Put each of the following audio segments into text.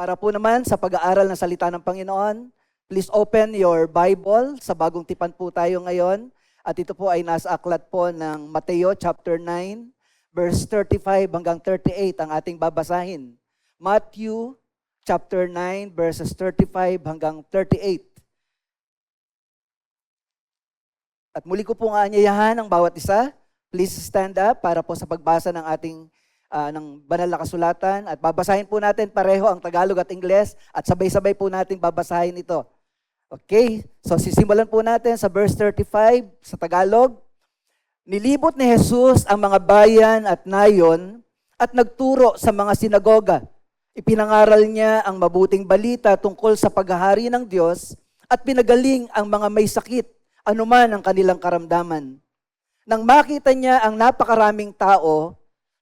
Para po naman sa pag-aaral ng salita ng Panginoon, please open your Bible. Sa bagong tipan po tayo ngayon. At ito po ay nasa aklat po ng Mateo chapter 9, verse 35 hanggang 38 ang ating babasahin. Matthew chapter 9, verses 35 hanggang 38. At muli ko pong aanyayahan ang bawat isa. Please stand up para po sa pagbasa ng ating ng banal na kasulatan. At babasahin po natin pareho ang Tagalog at Ingles at sabay-sabay po natin babasahin ito. Okay, so sisimulan po natin sa verse 35 sa Tagalog. Nilibot ni Jesus ang mga bayan at nayon at nagturo sa mga sinagoga. Ipinangaral niya ang mabuting balita tungkol sa paghahari ng Diyos at pinagaling ang mga may sakit, anuman ang kanilang karamdaman. Nang makita niya ang napakaraming tao,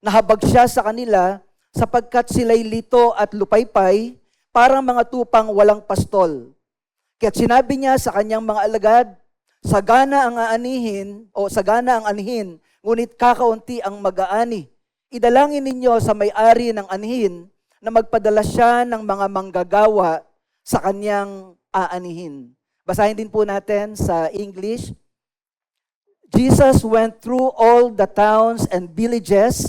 nahabag siya sa kanila sapagkat sila'y lito at lupaypay, parang mga tupang walang pastol. Kaya't sinabi niya sa kanyang mga alagad, sagana ang anihin, ngunit kakaunti ang mag-aani. Idalangin ninyo sa may-ari ng anihin na magpadala siya ng mga manggagawa sa kanyang aanihin. Basahin din po natin sa English. Jesus went through all the towns and villages,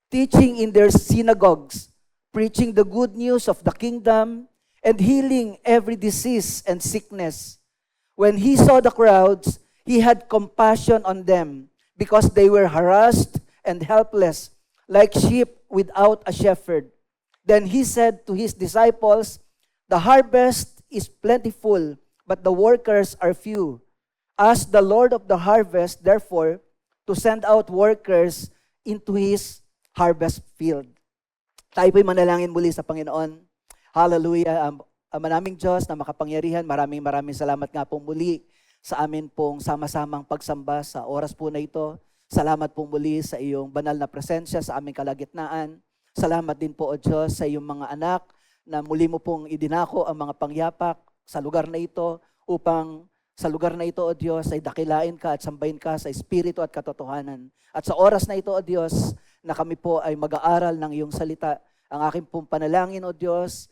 teaching in their synagogues, preaching the good news of the kingdom, and healing every disease and sickness. When he saw the crowds, he had compassion on them, because they were harassed and helpless, like sheep without a shepherd. Then he said to his disciples, "The harvest is plentiful, but the workers are few. Ask the Lord of the harvest, therefore, to send out workers into His harvest field." Tayo po'y manalangin muli sa Panginoon. Hallelujah. Ama naming Diyos na makapangyarihan, maraming salamat nga po muli sa amin pong sama-samang pagsamba sa oras po na ito. Salamat po muli sa iyong banal na presensya sa aming kalagitnaan. Salamat din po, O Diyos, sa iyong mga anak na muli mo pong idinako ang mga pangyapak sa lugar na ito upang sa lugar na ito, O Diyos, ay dakilain ka at sambahin ka sa espiritu at katotohanan. At sa oras na ito, O Diyos, na kami po ay mag-aaral ng iyong salita, ang aking pong panalangin, O Diyos,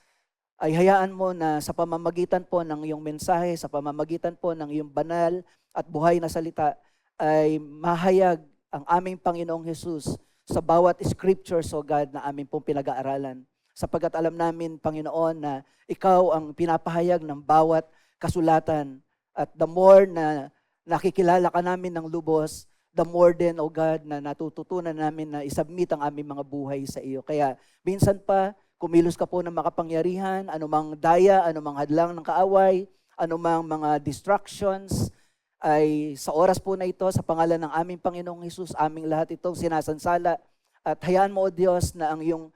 ay hayaan mo na sa pamamagitan po ng iyong mensahe, sa pamamagitan po ng iyong banal at buhay na salita, ay mahayag ang aming Panginoong Jesus sa bawat scriptures, O God, na aming pong pinag-aaralan. Sapagkat alam namin, Panginoon, na ikaw ang pinapahayag ng bawat kasulatan. At the more na nakikilala ka namin ng lubos, the more din, O God, na natututunan namin na isubmit ang aming mga buhay sa iyo. Kaya minsan pa, kumilos ka po ng makapangyarihan, anumang daya, anumang hadlang ng kaaway, anumang mga distractions, ay sa oras po na ito, sa pangalan ng aming Panginoong Hesus, aming lahat itong sinasansala. At hayaan mo, O Diyos, na ang iyong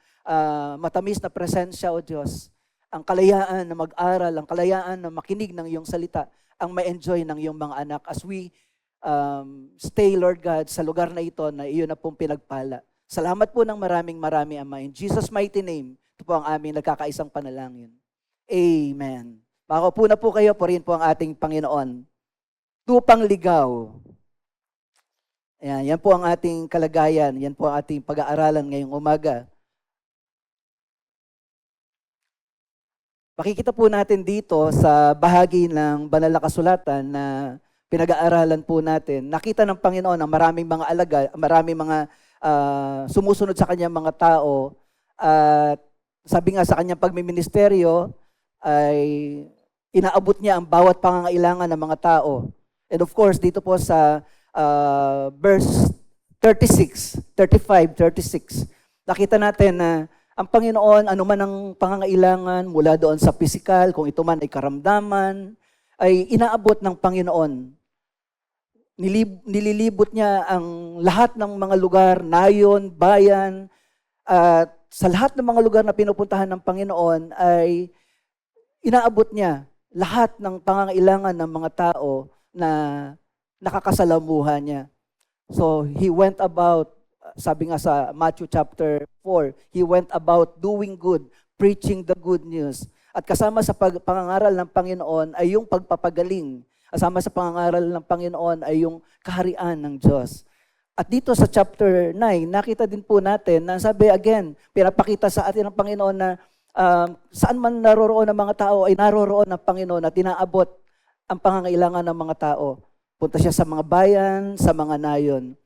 matamis na presensya, O Diyos, ang kalayaan na mag-aral, ang kalayaan na makinig ng iyong salita, ang ma-enjoy ng iyong mga anak as we stay, Lord God, sa lugar na ito na iyon na pong pinagpala. Salamat po ng maraming, Ama. In Jesus' mighty name, ito po ang aming nagkakaisang panalangin. Amen. Makaupo na po kayo, purihin po ang ating Panginoon. Tupang ligaw. Ayan, yan po ang ating kalagayan, yan po ang ating pag-aaralan ngayong umaga. Makikita po natin dito sa bahagi ng banal na kasulatan na pinag-aaralan po natin. Nakita ng Panginoon ang maraming mga alagad, maraming mga sumusunod sa kanyang mga tao. At sabi nga sa kanyang pagmiministeryo ay inaabot niya ang bawat pangangailangan ng mga tao. And of course, dito po sa verse 36, nakita natin na ang Panginoon, anuman ang pangangailangan mula doon sa physical, kung ito man ay karamdaman, ay inaabot ng Panginoon. Nililibot niya ang lahat ng mga lugar, nayon, bayan, at sa lahat ng mga lugar na pinupuntahan ng Panginoon ay inaabot niya lahat ng pangangailangan ng mga tao na nakakasalamuhan niya. So, he went about, sabi nga sa Matthew chapter 4, he went about doing good, preaching the good news. At kasama sa pangangaral ng Panginoon ay yung pagpapagaling. Kasama sa pangangaral ng Panginoon ay yung kaharian ng Diyos. At dito sa chapter 9, nakita din po natin na sabi again, pinapakita sa atin ng Panginoon na saan man naroroon ang mga tao ay naroroon ang Panginoon at tinaabot ang pangangailangan ng mga tao. Punta siya sa mga bayan, sa mga nayon.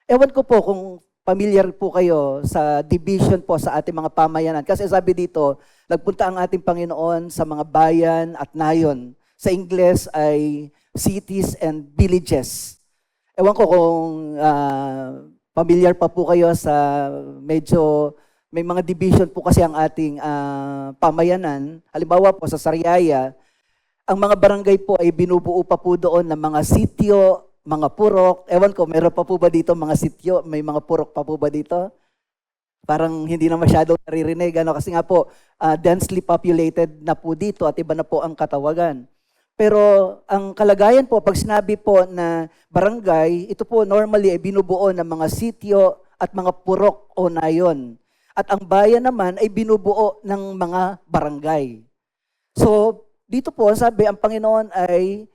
Ewan ko po kung familiar po kayo sa division po sa ating mga pamayanan. Kasi sabi dito, nagpunta ang ating Panginoon sa mga bayan at nayon. Sa Ingles ay cities and villages. Ewan ko kung familiar pa po kayo sa medyo, may mga division po kasi ang ating pamayanan. Halimbawa po sa Sariaya, ang mga barangay po ay binubuo pa po doon ng mga sityo, mga purok. Ewan ko, meron pa po ba dito mga sityo? May mga purok pa po ba dito? Parang hindi na masyadong naririnig. Kasi nga po, densely populated na po dito at iba na po ang katawagan. Pero ang kalagayan po, pag sinabi po na barangay, ito po normally ay binubuo ng mga sityo at mga purok o nayon. At ang bayan naman ay binubuo ng mga barangay. So, dito po, sabi, ang Panginoon ay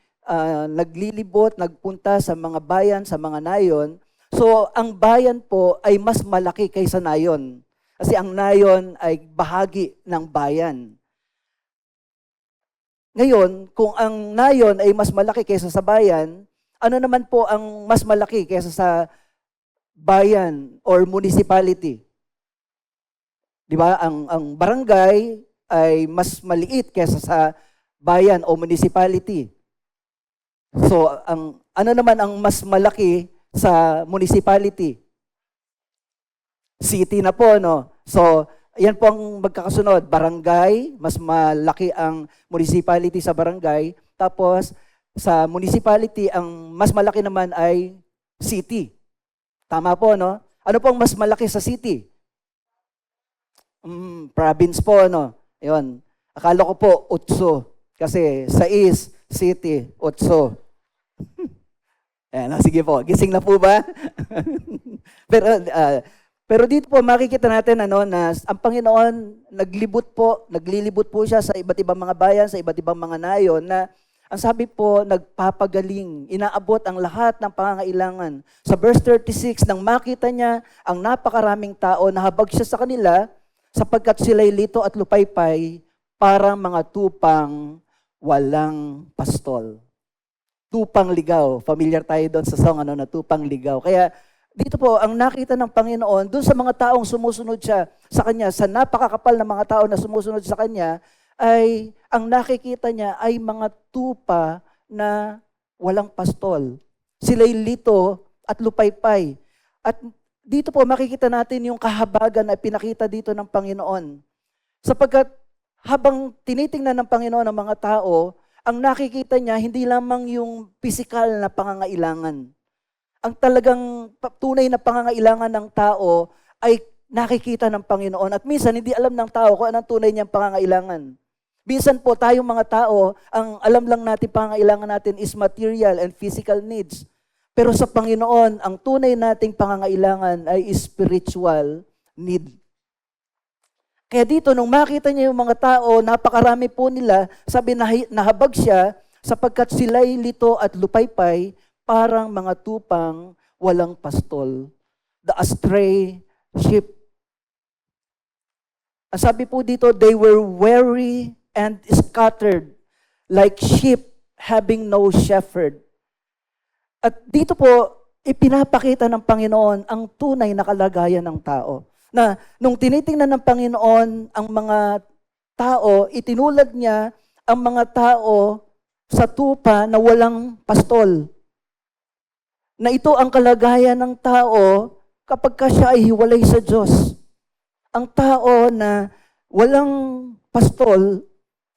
naglilibot, nagpunta sa mga bayan, sa mga nayon. So, ang bayan po ay mas malaki kaysa nayon. Kasi ang nayon ay bahagi ng bayan. Ngayon, kung ang nayon ay mas malaki kaysa sa bayan, ano naman po ang mas malaki kaysa sa bayan or municipality? Di ba? Ang barangay ay mas maliit kaysa sa bayan o municipality. So, ano naman ang mas malaki sa municipality? City na po, no? So, yan po ang magkakasunod. Barangay, mas malaki ang municipality sa barangay. Tapos, sa municipality, ang mas malaki naman ay city. Tama po, no? Ano po ang mas malaki sa city? Province po, no? Yun. Akala ko po, utso. Kasi sa East City, Otso. Sige po, gising na po ba? pero dito po makikita natin na ang Panginoon naglilibot po siya sa iba't ibang mga bayan, sa iba't ibang mga nayon na ang sabi po, nagpapagaling, inaabot ang lahat ng pangangailangan. Sa verse 36, nang makita niya ang napakaraming tao, nahabag siya sa kanila sapagkat sila'y lito at lupaypay, parang mga tupang walang pastol. Tupang ligaw. Familiar tayo doon sa song na tupang ligaw. Kaya dito po, ang nakita ng Panginoon, doon sa mga taong sumusunod siya sa Kanya, sa napakakapal na mga tao na sumusunod sa Kanya, ay ang nakikita niya ay mga tupa na walang pastol. Sila'y lito at lupaypay. At dito po makikita natin yung kahabagan na pinakita dito ng Panginoon. Sapagkat habang tinitingnan ng Panginoon ang mga tao, ang nakikita niya hindi lamang yung physical na pangangailangan. Ang talagang tunay na pangangailangan ng tao ay nakikita ng Panginoon. At minsan hindi alam ng tao kung anong tunay niyang pangangailangan. Minsan po tayong mga tao, ang alam lang natin pangangailangan natin is material and physical needs. Pero sa Panginoon, ang tunay nating pangangailangan ay spiritual need. Kaya dito, nung makita niya yung mga tao, napakarami po nila, sabi nahabag siya, sapagkat sila'y lito at lupaypay, parang mga tupang walang pastol. The astray sheep. Sabi po dito, they were weary and scattered, like sheep having no shepherd. At dito po, ipinapakita ng Panginoon ang tunay na kalagayan ng tao. Na nung tinitingnan ng Panginoon ang mga tao, itinulad niya ang mga tao sa tupa na walang pastol. Na ito ang kalagayan ng tao kapag siya ay hiwalay sa Diyos. Ang tao na walang pastol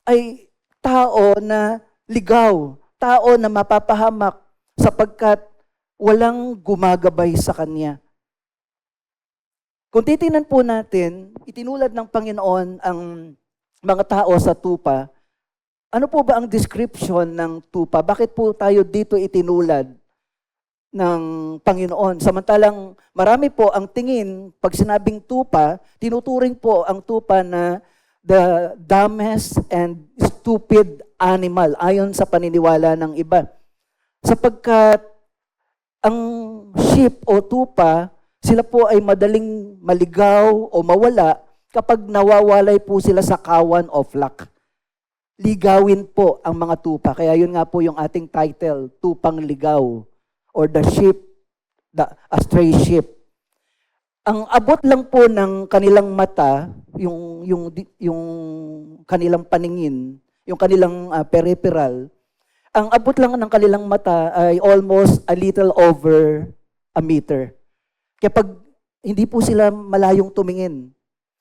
ay tao na ligaw, tao na mapapahamak sapagkat walang gumagabay sa kanya. Kung titingnan po natin, itinulad ng Panginoon ang mga tao sa tupa. Ano po ba ang description ng tupa? Bakit po tayo dito itinulad ng Panginoon? Samantalang marami po ang tingin, pag sinabing tupa, tinuturing po ang tupa na the dumbest and stupid animal, ayon sa paniniwala ng iba. Sapagkat ang sheep o tupa, sila po ay madaling maligaw o mawala kapag nawawalay po sila sa kawan o flock. Ligawin po ang mga tupa. Kaya yun nga po yung ating title, Tupang Ligaw, or the stray sheep. Ang abot lang po ng kanilang mata, yung kanilang paningin, yung kanilang peripheral, ang abot lang ng kanilang mata ay almost a little over a meter. Kaya pag hindi po sila malayong tumingin,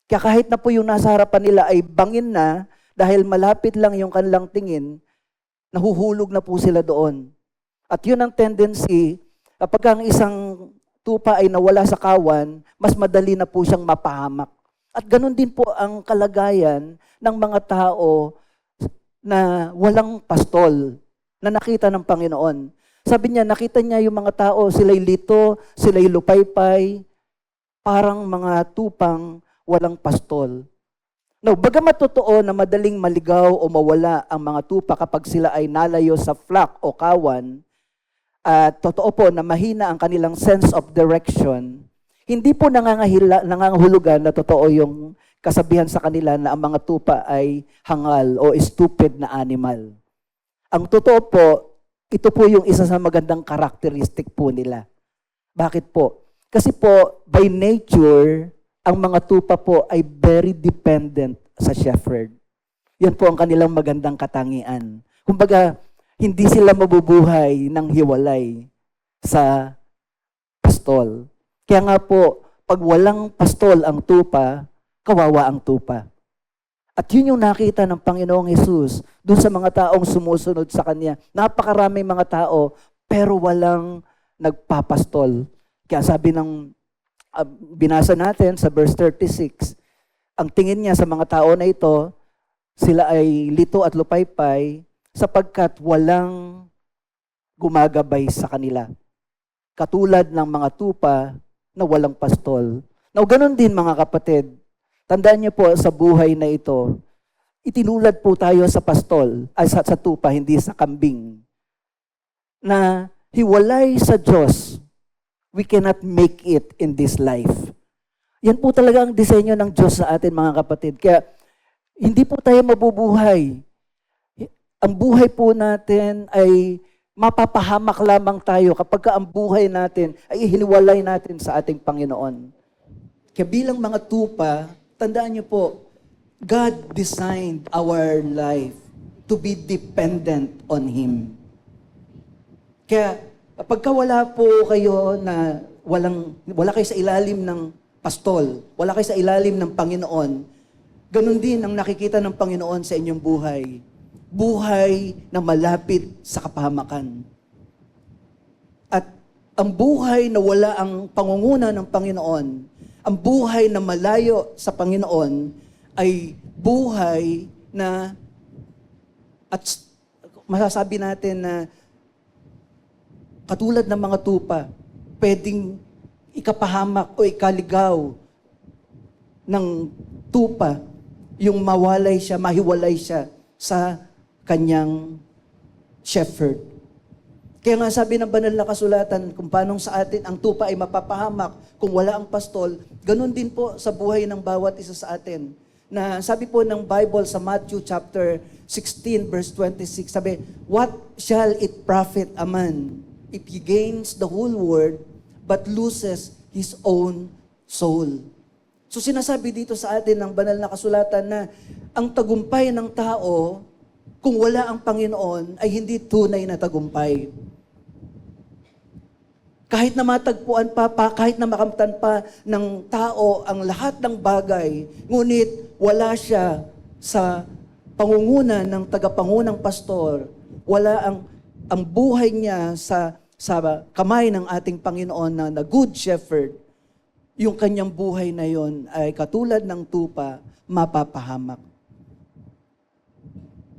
kaya kahit na po yung nasa harapan nila ay bangin na, dahil malapit lang yung kanilang tingin, nahuhulog na po sila doon. At yun ang tendency, kapag ang isang tupa ay nawala sa kawan, mas madali na po siyang mapahamak. At ganun din po ang kalagayan ng mga tao na walang pastol, na nakita ng Panginoon. Sabi niya, nakita niya yung mga tao, sila'y lito, sila'y lupaypay, parang mga tupang walang pastol. No, bagamat totoo na madaling maligaw o mawala ang mga tupa kapag sila ay nalayo sa flock o kawan, at totoo po na mahina ang kanilang sense of direction, hindi po nangangahulugan na totoo yung kasabihan sa kanila na ang mga tupa ay hangal o stupid na animal. Ang totoo po, ito po yung isa sa magandang karakteristik po nila. Bakit po? Kasi po, by nature, ang mga tupa po ay very dependent sa shepherd. Yan po ang kanilang magandang katangian. Kumbaga, hindi sila mabubuhay ng hiwalay sa pastol. Kaya nga po, pag walang pastol ang tupa, kawawa ang tupa. At yun yung nakita ng Panginoong Hesus doon sa mga taong sumusunod sa Kanya. Napakaraming mga tao, pero walang nagpapastol. Kaya sabi ng binasa natin sa verse 36, ang tingin niya sa mga tao na ito, sila ay lito at lupaypay sapagkat walang gumagabay sa kanila. Katulad ng mga tupa na walang pastol. Now, ganun din mga kapatid. Tandaan niyo po sa buhay na ito, itinulad po tayo sa pastol, ay sa tupa, hindi sa kambing. Na hiwalay sa Diyos, we cannot make it in this life. Yan po talaga ang disenyo ng Diyos sa atin, mga kapatid. Kaya hindi po tayo mabubuhay. Ang buhay po natin ay mapapahamak lamang tayo kapag ang buhay natin ay hiniwalay natin sa ating Panginoon. Kaya bilang mga tupa, tandaan niyo po, God designed our life to be dependent on Him. Kaya pagka wala po kayo na wala kayo sa ilalim ng pastol, wala kayo sa ilalim ng Panginoon, ganun din ang nakikita ng Panginoon sa inyong buhay. Buhay na malapit sa kapahamakan. At ang buhay na wala ang pangunguna ng Panginoon, ang buhay na malayo sa Panginoon, ay buhay na, at masasabi natin na katulad ng mga tupa, pwedeng ikapahamak o ikaligaw ng tupa, yung mawalay siya, mahiwalay siya sa kanyang shepherd. Kaya nga sabi ng banal na kasulatan, kung paanong sa atin ang tupa ay mapapahamak kung wala ang pastol, ganun din po sa buhay ng bawat isa sa atin. Na sabi po ng Bible sa Matthew chapter 16 verse 26, sabi, "What shall it profit a man if he gains the whole world but loses his own soul?" So sinasabi dito sa atin ng banal na kasulatan na ang tagumpay ng tao, kung wala ang Panginoon, ay hindi tunay na tagumpay. Kahit na matagpuan pa, kahit na makamtan pa ng tao ang lahat ng bagay, ngunit wala siya sa pangunguna ng tagapangunang pastor, wala ang buhay niya sa kamay ng ating Panginoon na good shepherd, yung kanyang buhay na yon ay katulad ng tupa, mapapahamak.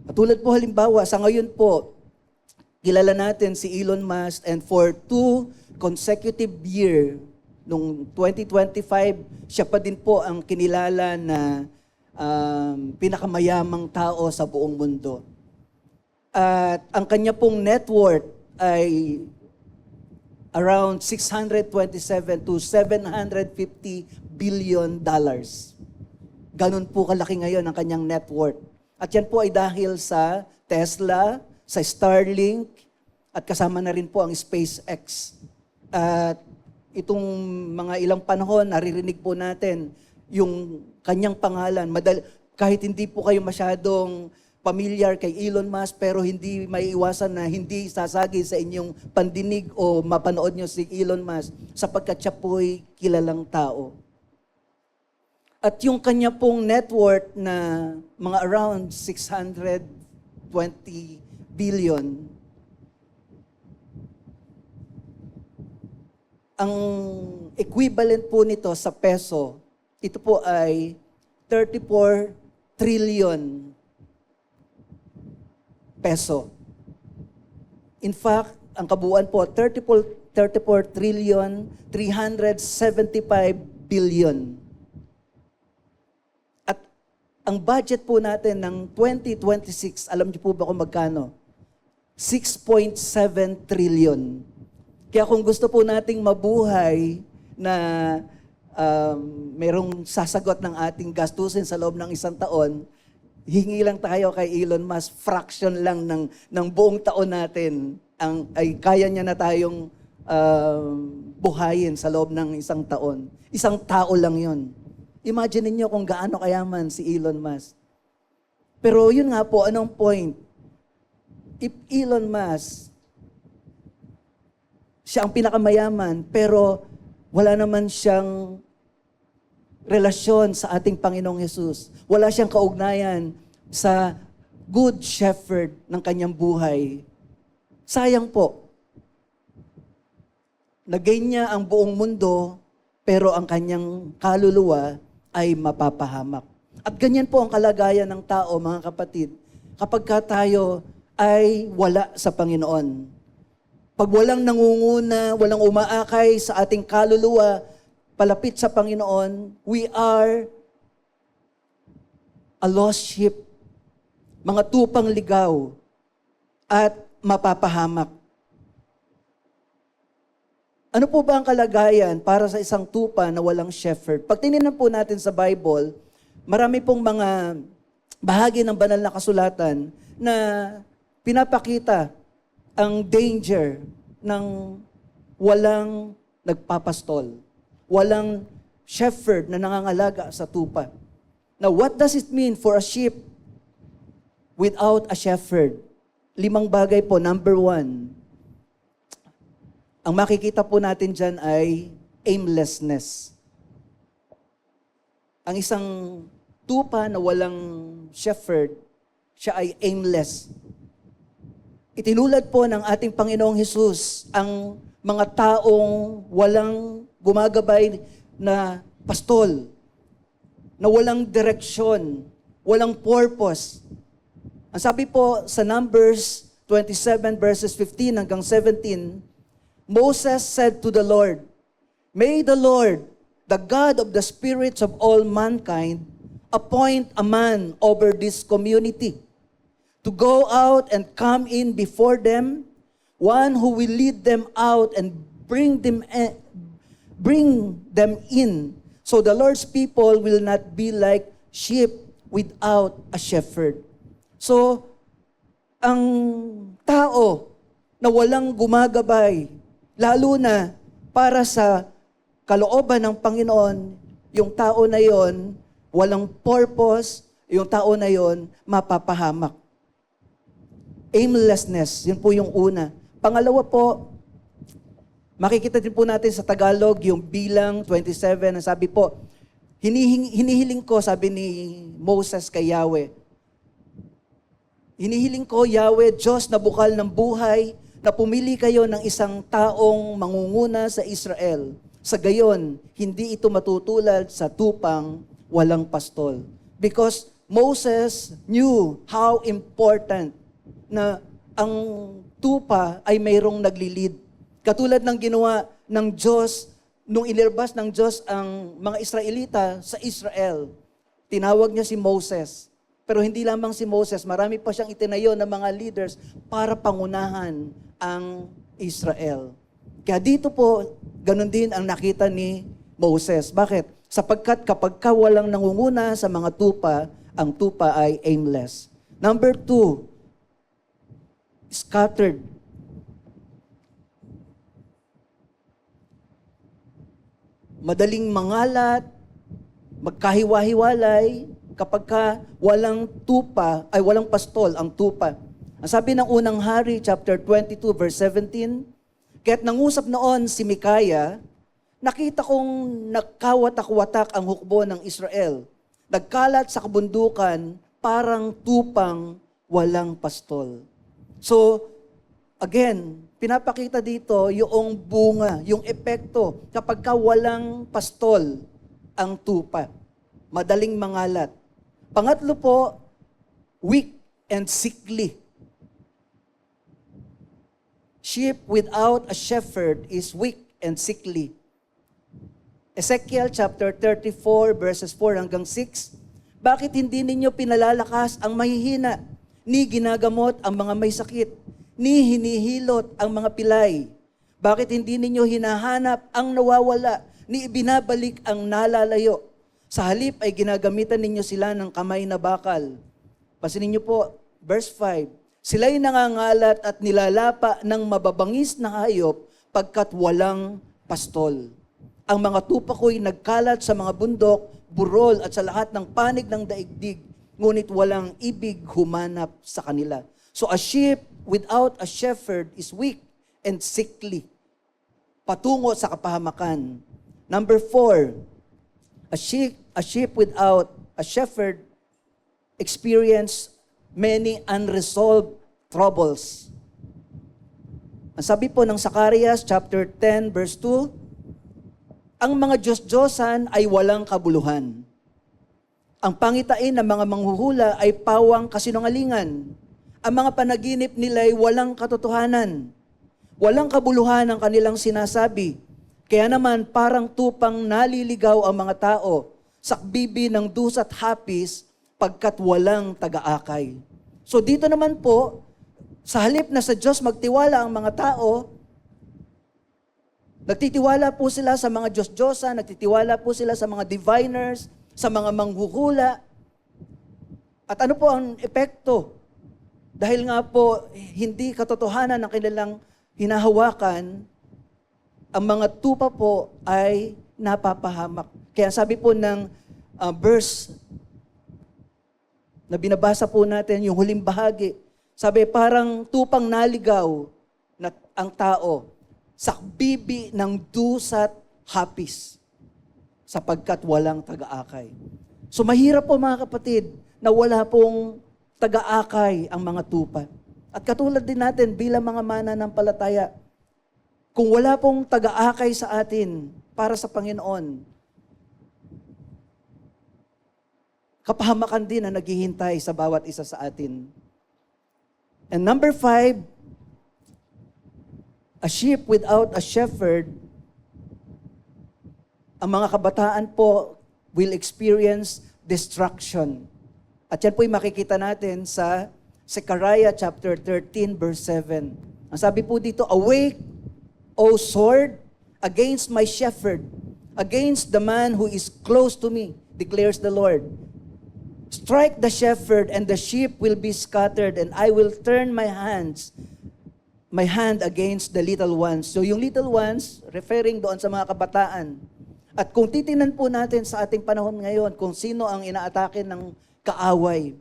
Katulad po halimbawa, sa ngayon po, kilala natin si Elon Musk, and for 2 consecutive year, nung 2025, siya pa din po ang kinilala na pinakamayamang tao sa buong mundo. At ang kanya pong net worth ay around 627 to 750 billion dollars. Ganun po kalaki ngayon ang kanyang net worth. At yan po ay dahil sa Tesla, sa Starlink, at kasama na rin po ang SpaceX. At itong mga ilang panahon, naririnig po natin yung kanyang pangalan. Kahit hindi po kayo masyadong familiar kay Elon Musk, pero hindi maiiwasan na hindi sasagi sa inyong pandinig o mapanood nyo si Elon Musk sapagkat siya po'y kilalang tao. At yung kanya pong net worth na mga around 620 billion, ang equivalent po nito sa peso, ito po ay 34 trillion peso. In fact, ang kabuuan po, 34 trillion 375 billion. At ang budget po natin ng 2026, alam niyo po ba kung magkano? 6.7 trillion. Kaya kung gusto po nating mabuhay na merong sasagot ng ating gastusin sa loob ng isang taon, hingi lang tayo kay Elon Musk, fraction lang ng buong taon natin, ay kaya niya na tayong buhayin sa loob ng isang taon. Isang tao lang yon. Imagine niyo kung gaano kayaman si Elon Musk. Pero yun nga po, anong point? If Elon Musk, siya ang pinakamayaman, pero wala naman siyang relasyon sa ating Panginoong Hesus. Wala siyang kaugnayan sa good shepherd ng kanyang buhay. Sayang po. Nagain niya ang buong mundo, pero ang kanyang kaluluwa ay mapapahamak. At ganyan po ang kalagayan ng tao, mga kapatid, kapag tayo ay wala sa Panginoon. Pag walang nangunguna, walang umaakay sa ating kaluluwa, palapit sa Panginoon, we are a lost sheep, mga tupang ligaw, at mapapahamak. Ano po ba ang kalagayan para sa isang tupa na walang shepherd? Pag tinignan po natin sa Bible, marami pong mga bahagi ng banal na kasulatan na pinapakita ang danger ng walang nagpapastol. Walang shepherd na nangangalaga sa tupa. Now, what does it mean for a sheep without a shepherd? 5 bagay po. Number 1, ang makikita po natin dyan ay aimlessness. Ang isang tupa na walang shepherd, siya ay aimless. Itinulad po ng ating Panginoong Hesus ang mga taong walang gumagabay na pastol, na walang direksyon, walang purpose. Ang sabi po sa Numbers 27 verses 15 hanggang 17, Moses said to the Lord, "May the Lord, the God of the spirits of all mankind, appoint a man over this community to go out and come in before them, one who will lead them out and bring them in, so the Lord's people will not be like sheep without a shepherd." So, ang tao na walang gumagabay, lalo na para sa kalooban ng Panginoon, yung tao na yon walang purpose, yung tao na yon mapapahamak. Aimlessness, yun po yung una. Pangalawa po, makikita din po natin sa Tagalog yung bilang 27, ang sabi po, hinihiling ko, sabi ni Moses kay Yahweh, hinihiling ko, Yahweh, Diyos na bukal ng buhay, na pumili kayo ng isang taong mangunguna sa Israel. Sa gayon, hindi ito matutulad sa tupang walang pastol. Because Moses knew how important na ang tupa ay mayroong naglilid. Katulad ng ginawa ng Diyos, nung inilabas ng Diyos ang mga Israelita sa Israel, tinawag niya si Moses. Pero hindi lamang si Moses, marami pa siyang itinayo ng mga leaders para pangunahan ang Israel. Kaya dito po, ganun din ang nakita ni Moses. Bakit? Sapagkat kapag ka walang nangunguna sa mga tupa, ang tupa ay aimless. Number 2, scattered. Madaling mangalat, magkahiwa-hiwalay, kapag ka walang tupa, ay walang pastol ang tupa. Ang sabi ng unang hari, chapter 22, verse 17, kaya't nangusap noon si Mikaya, nakita kong nagkawatak-watak ang hukbo ng Israel. Nagkalat sa kabundukan, parang tupang walang pastol. So, again, pinapakita dito yung bunga, yung epekto kapag ka walang pastol ang tupa. Madaling mangalat. Pangatlo po, weak and sickly. Sheep without a shepherd is weak and sickly. Ezekiel chapter 34 verses 4 hanggang 6, bakit hindi ninyo pinalalakas ang mahihina, ni ginagamot ang mga may sakit, ni hinihilot ang mga pilay? Bakit hindi ninyo hinahanap ang nawawala, ni ibinabalik ang nalalayo? Sa halip ay ginagamitan ninyo sila ng kamay na bakal. Pansinin niyo po, verse 5, sila'y nangangalat at nilalapa ng mababangis na hayop pagkat walang pastol. Ang mga tupa ko'y nagkalat sa mga bundok, burol at sa lahat ng panig ng daigdig, ngunit walang ibig humanap sa kanila. So a sheep without a shepherd is weak and sickly, patungo sa kapahamakan. Number 4, a sheep without a shepherd experience many unresolved troubles. Ang sabi po ng Zacarias chapter 10 verse 2, ang mga Diyos-Diyosan ay walang kabuluhan. Ang pangitain ng mga manghuhula ay pawang kasinungalingan. Ang mga panaginip nila ay walang katotohanan. Walang kabuluhan ang kanilang sinasabi. Kaya naman parang tupang naliligaw ang mga tao, sakbibi ng dus at hapis, pagkat walang taga-akay. So dito naman po, sa halip na sa Diyos magtiwala ang mga tao, nagtitiwala po sila sa mga Diyos-Diyosa, nagtitiwala po sila sa mga diviners, sa mga manghuhula. At ano po ang epekto? Dahil nga po, hindi katotohanan ang kanilang hinahawakan, ang mga tupa po ay napapahamak. Kaya sabi po ng verse na binabasa po natin, yung huling bahagi, sabi parang tupang naligaw na ang tao, sakbibi ng dusat hapis, sapagkat walang taga-akay. So mahirap po mga kapatid, na wala pong taga-akay ang mga tupa. At katulad din natin bilang mga mananampalataya, kung wala pong taga-akay sa atin para sa Panginoon, kapahamakan din na naghihintay sa bawat isa sa atin. And number 5, a sheep without a shepherd, ang mga kabataan po will experience destruction. At yan po'y makikita natin sa Zechariah chapter 13 verse 7. Ang sabi po dito, awake, O sword, against my shepherd, against the man who is close to me, declares the Lord. Strike the shepherd and the sheep will be scattered, and I will turn my hand against the little ones. So yung little ones, referring doon sa mga kabataan. At kung titingnan po natin sa ating panahon ngayon, kung sino ang inaatake ng kaaway,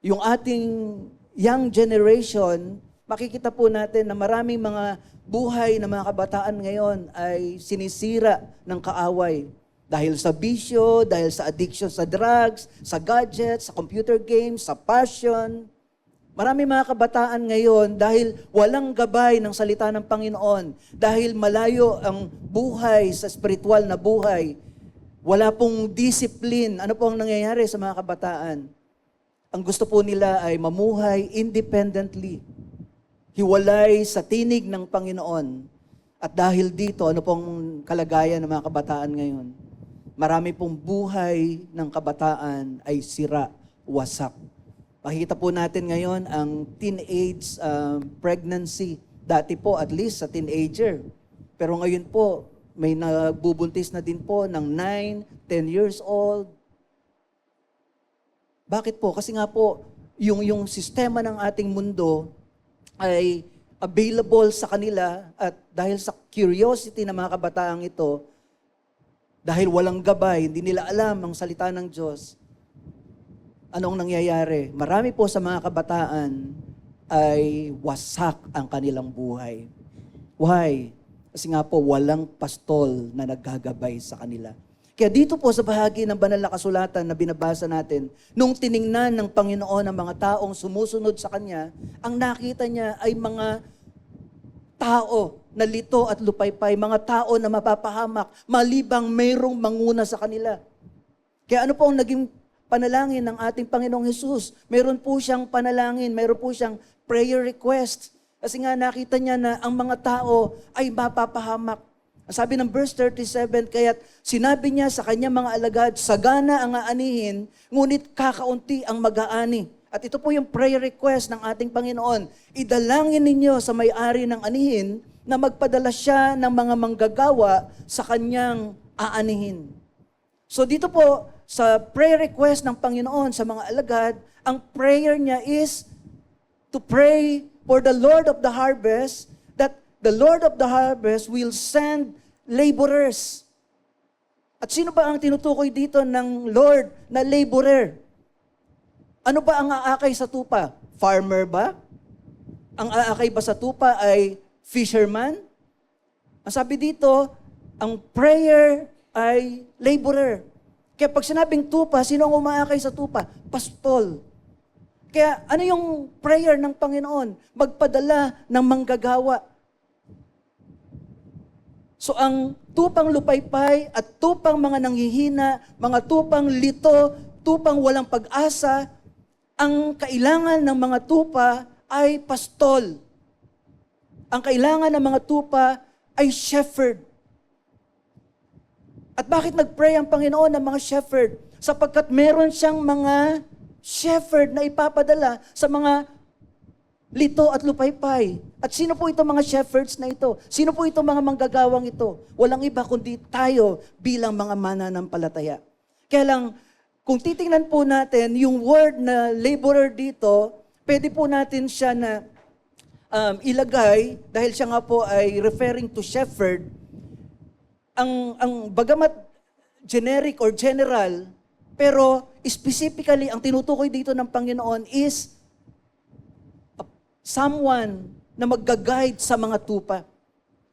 yung ating young generation, makikita po natin na maraming mga buhay ng mga kabataan ngayon ay sinisira ng kaaway. Dahil sa bisyo, dahil sa addiction sa drugs, sa gadgets, sa computer games, sa passion. Marami mga kabataan ngayon dahil walang gabay ng salita ng Panginoon, dahil malayo ang buhay sa spiritual na buhay, wala pong discipline. Ano po ang nangyayari sa mga kabataan? Ang gusto po nila ay mamuhay independently, hiwalay sa tinig ng Panginoon. At dahil dito, ano pong kalagayan ng mga kabataan ngayon? Marami pong buhay ng kabataan ay sira, wasak. Makikita po natin ngayon ang teenage pregnancy. Dati po, at least sa teenager. Pero ngayon po, may nagbubuntis na din po ng 9, 10 years old. Bakit po? Kasi nga po, yung sistema ng ating mundo ay available sa kanila at dahil sa curiosity ng mga kabataang ito, dahil walang gabay, hindi nila alam ang salita ng Diyos, anong nangyayari? Marami po sa mga kabataan ay wasak ang kanilang buhay. Why? Kasi nga po, walang pastol na naggagabay sa kanila. Kaya dito po sa bahagi ng banal na kasulatan na binabasa natin, nung tiningnan ng Panginoon ang mga taong sumusunod sa Kanya, ang nakita niya ay mga tao na lito at lupaypay, mga tao na mapapahamak, malibang mayroong manguna sa kanila. Kaya ano po ang naging panalangin ng ating Panginoong Hesus? Meron po siyang panalangin, meron po siyang prayer request. Kasi nga nakita niya na ang mga tao ay mapapahamak. Sabi ng verse 37, kaya't sinabi niya sa kanyang mga alagad, sagana ang aanihin, ngunit kakaunti ang mag-aani. At ito po yung prayer request ng ating Panginoon. Idalangin ninyo sa may-ari ng anihin na magpadala siya ng mga manggagawa sa kanyang aanihin. So dito po, sa prayer request ng Panginoon sa mga alagad, ang prayer niya is to pray for the Lord of the harvest, that the Lord of the harvest will send laborers. At sino ba ang tinutukoy dito ng Lord na laborer? Ano ba ang aakay sa tupa? Farmer ba? Ang aakay ba sa tupa ay fisherman? Ang sabi dito, ang prayer ay laborer. Kaya pag sinabing tupa, sino ang umaakay sa tupa? Pastol. Kaya ano yung prayer ng Panginoon? Magpadala ng manggagawa. So ang tupang lupaypay at tupang mga nanghihina, mga tupang lito, tupang walang pag-asa, ang kailangan ng mga tupa ay pastol. Ang kailangan ng mga tupa ay shepherd. At bakit nag-pray ang Panginoon ng mga shepherd? Sapagkat meron siyang mga shepherd na ipapadala sa mga lito at lupaypay. At sino po itong mga shepherds na ito? Sino po itong mga manggagawang ito? Walang iba kundi tayo bilang mga mananampalataya. Kaya lang, kung titingnan po natin yung word na laborer dito, pwede po natin siya na ilagay, dahil siya nga po ay referring to shepherd, ang bagamat generic or general, pero specifically, ang tinutukoy dito ng Panginoon is someone na magga-guide sa mga tupa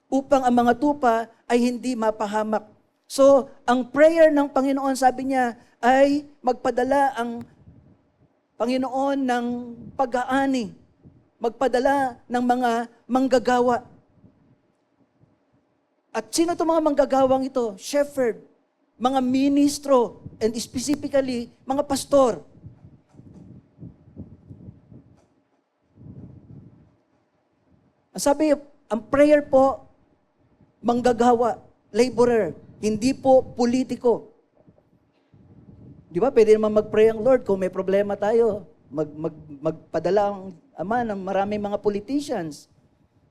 upang ang mga tupa ay hindi mapahamak. So, ang prayer ng Panginoon, sabi niya, ay magpadala ang Panginoon ng pag-aani, magpadala ng mga manggagawa. At sino itong mga manggagawang ito? Shepherd, mga ministro, and specifically, mga pastor. Ang sabi, ang prayer po, manggagawa, laborer, hindi po politiko. Di ba? Pwede naman mag-pray ang Lord kung may problema tayo. Magpadala ang Ama ng maraming mga politicians.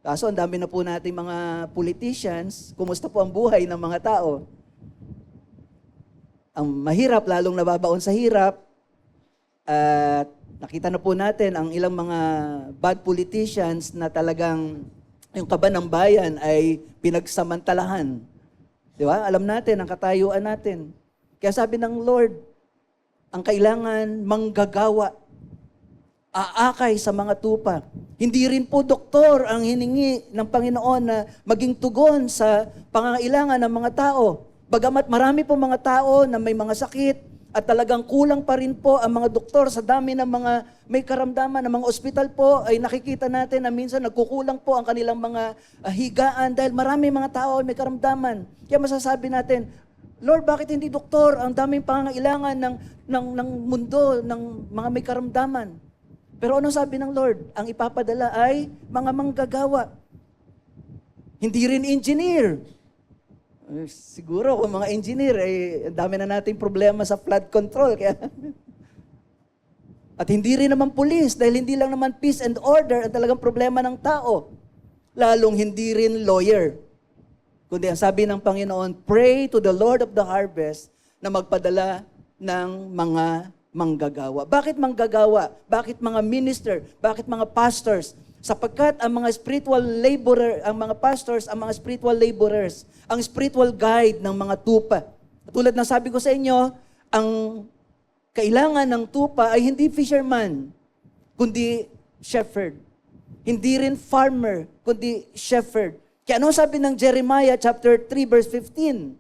Kaso ang dami na po nating mga politicians, kumusta po ang buhay ng mga tao? Ang mahirap, lalong nababaon sa hirap. At nakita na po natin ang ilang mga bad politicians na talagang yung kaban ng bayan ay pinagsamantalahan. Di ba? Alam natin ang katayuan natin. Kaya sabi ng Lord, ang kailangan manggagawa, aakay sa mga tupa. Hindi rin po doktor ang hiningi ng Panginoon na maging tugon sa pangangailangan ng mga tao. Bagamat marami po mga tao na may mga sakit at talagang kulang pa rin po ang mga doktor sa dami ng mga may karamdaman, ng mga ospital po ay nakikita natin na minsan nagkukulang po ang kanilang mga higaan dahil marami mga tao ay may karamdaman. Kaya masasabi natin, Lord, bakit hindi doktor ang daming pangangailangan ng mundo, ng mga may karamdaman? Pero ano sabi ng Lord? Ang ipapadala ay mga manggagawa. Hindi rin engineer. Siguro kung mga engineer, ang dami na nating problema sa flood control. Kaya at hindi rin naman police, dahil hindi lang naman peace and order ang talagang problema ng tao. Lalong hindi rin lawyer. Kundi ang sabi ng Panginoon, pray to the Lord of the harvest na magpadala ng mga manggagawa. Bakit manggagawa? Bakit mga minister? Bakit mga pastors? Sapagkat ang mga spiritual laborer, ang mga pastors, ang mga spiritual laborers, ang spiritual guide ng mga tupa. Tulad ng sabi ko sa inyo, ang kailangan ng tupa ay hindi fisherman, kundi shepherd. Hindi rin farmer, kundi shepherd. Kaya ano sabi ng Jeremiah chapter 3 verse 15?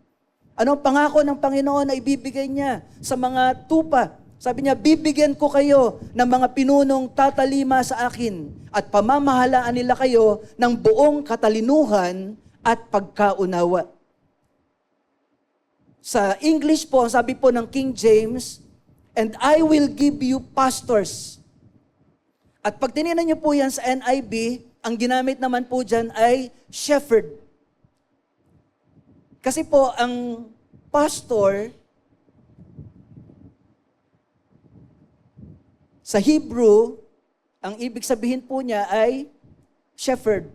Ano ang pangako ng Panginoon na ibibigay niya sa mga tupa? Sabi niya, bibigyan ko kayo ng mga pinunong tatalima sa akin at pamamahalaan nila kayo ng buong katalinuhan at pagkaunawa. Sa English po, sabi po ng King James, and I will give you pastors. At pag tinignan niyo po yan sa NIV, ang ginamit naman po dyan ay shepherd. Kasi po, ang pastor, sa Hebrew, ang ibig sabihin po niya ay shepherd.